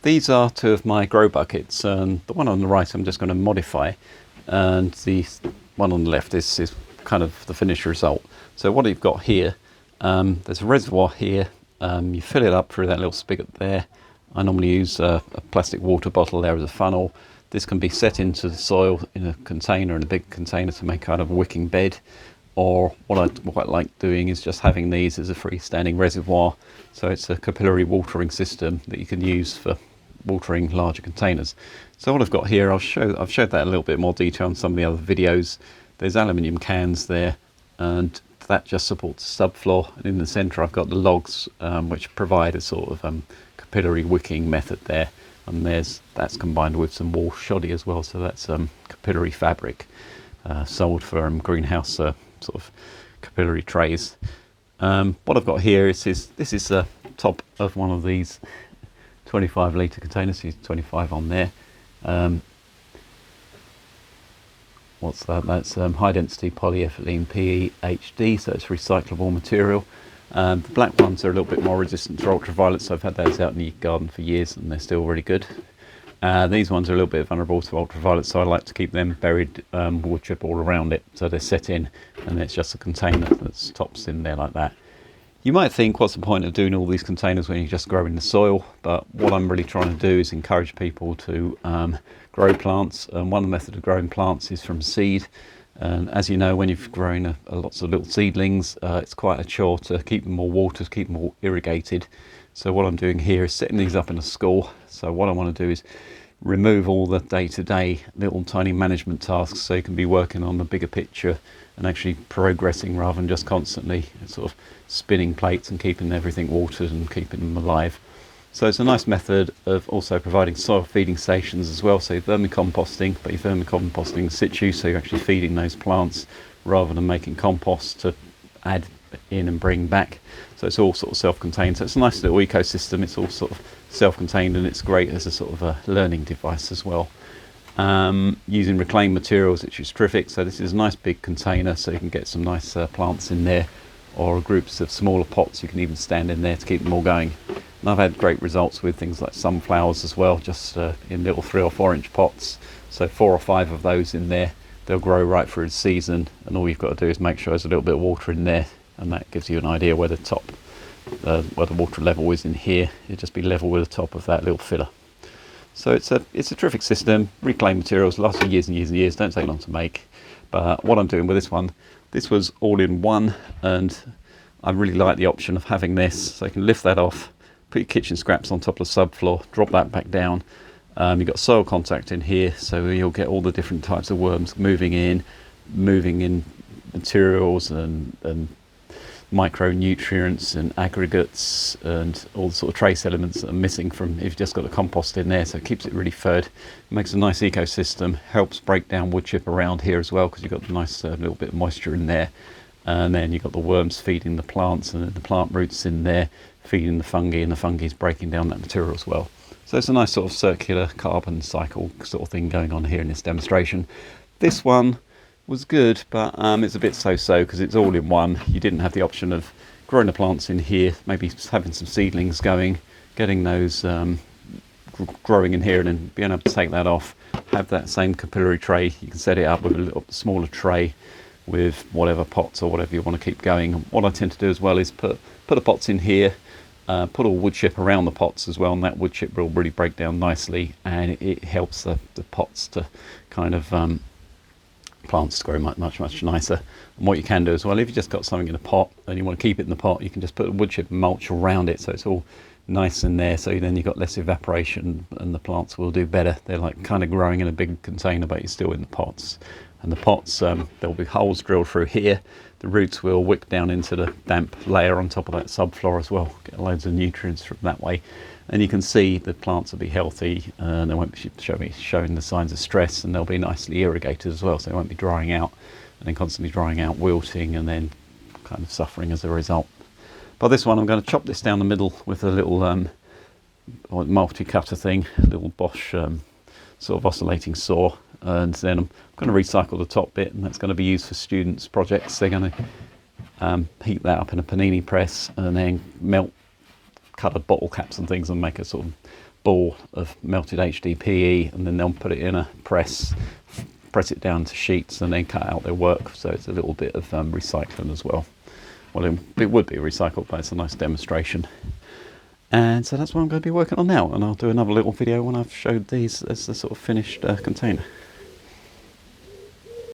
These are two of my grow buckets, and the one on the right I'm just going to modify, and the one on the left is kind of the finished result. So what you've got here, there's a reservoir here, you fill it up through that little spigot there. I normally use a plastic water bottle there as a funnel. This can be set into the soil in a container, in a big container, to make kind of a wicking bed. Or what I quite like doing is just having these as a freestanding reservoir. So it's a capillary watering system that you can use for watering larger containers. So what I've got here, I've showed that in a little bit more detail in some of the other videos. There's aluminium cans there, and that just supports the subfloor. And in the centre I've got the logs, which provide a sort of capillary wicking method there. And that's combined with some wool shoddy as well, so that's capillary fabric, sold for greenhouse sort of capillary trays. What I've got here is this is the top of one of these 25 litre containers. So 25 on there. What's that? That's high density polyethylene PEHD, so it's recyclable material. The black ones are a little bit more resistant to ultraviolet, so I've had those out in the garden for years and they're still really good. These ones are a little bit vulnerable to ultraviolet, so I like to keep them buried wood chip all around it, so they're set in and it's just a container that's tops in there like that. You might think, what's the point of doing all these containers when you just grow in the soil? But what I'm really trying to do is encourage people to grow plants, and one method of growing plants is from seed. And as you know, when you've grown lots of little seedlings, it's quite a chore to keep them all watered, keep them all irrigated. So what I'm doing here is setting these up in a school. So what I want to do is remove all the day-to-day little tiny management tasks, so you can be working on the bigger picture and actually progressing rather than just constantly sort of spinning plates and keeping everything watered and keeping them alive. So it's a nice method of also providing soil feeding stations as well. So you're vermicomposting, but you're vermicomposting in situ, so you're actually feeding those plants rather than making compost to add in and bring back. So it's all sort of self-contained. So it's a nice little ecosystem. It's all sort of self-contained, and it's great as a sort of a learning device as well. Using reclaimed materials, which is terrific. So this is a nice big container, so you can get some nice plants in there, or groups of smaller pots you can even stand in there to keep them all going. And I've had great results with things like sunflowers as well, just in little 3 or 4 inch pots. So 4 or 5 of those in there, they'll grow right through the season, and all you've got to do is make sure there's a little bit of water in there, and that gives you an idea where the where the water level is in here. It'll just be level with the top of that little filler. So it's a terrific system. Reclaimed materials, last for years and years and years, don't take long to make. But what I'm doing with this one, this was all in one, and I really like the option of having this, so you can lift that off, put your kitchen scraps on top of the subfloor, drop that back down. You've got soil contact in here, so you'll get all the different types of worms moving in materials and micronutrients and aggregates and all the sort of trace elements that are missing from if you've just got the compost in there. So it keeps it really fed, makes a nice ecosystem, helps break down wood chip around here as well, because you've got the nice little bit of moisture in there. And then you've got the worms feeding the plants, and the plant roots in there feeding the fungi, and the fungi is breaking down that material as well. So it's a nice sort of circular carbon cycle sort of thing going on here in this demonstration. This one was good, but it's a bit so-so because it's all in one. You didn't have the option of growing the plants in here, maybe having some seedlings going, getting those growing in here, and then being able to take that off, have that same capillary tray. You can set it up with a little smaller tray with whatever pots or whatever you want to keep going. And what I tend to do as well is put the pots in here, put all wood chip around the pots as well, and that wood chip will really break down nicely, and it helps the pots to kind of plants to grow much nicer. And what you can do as well, if you've just got something in a pot and you want to keep it in the pot, you can just put wood chip mulch around it, so it's all nice in there, so then you've got less evaporation and the plants will do better. They're like kind of growing in a big container, but you're still in the pots. And the pots, there'll be holes drilled through here. The roots will wick down into the damp layer on top of that subfloor as well, get loads of nutrients from that way. And you can see the plants will be healthy, and they won't be showing the signs of stress, and they'll be nicely irrigated as well, so they won't be drying out and then constantly drying out, wilting, and then kind of suffering as a result. But this one, I'm going to chop this down the middle with a little multi-cutter thing, a little Bosch sort of oscillating saw, and then I'm going to recycle the top bit, and that's going to be used for students' projects. They're going to heat that up in a panini press and then coloured bottle caps and things and make a sort of ball of melted HDPE, and then they'll put it in a press it down to sheets, and then cut out their work. So it's a little bit of recycling as well. Well, it would be recycled, but it's a nice demonstration. And so that's what I'm going to be working on now, and I'll do another little video when I've showed these as the sort of finished container.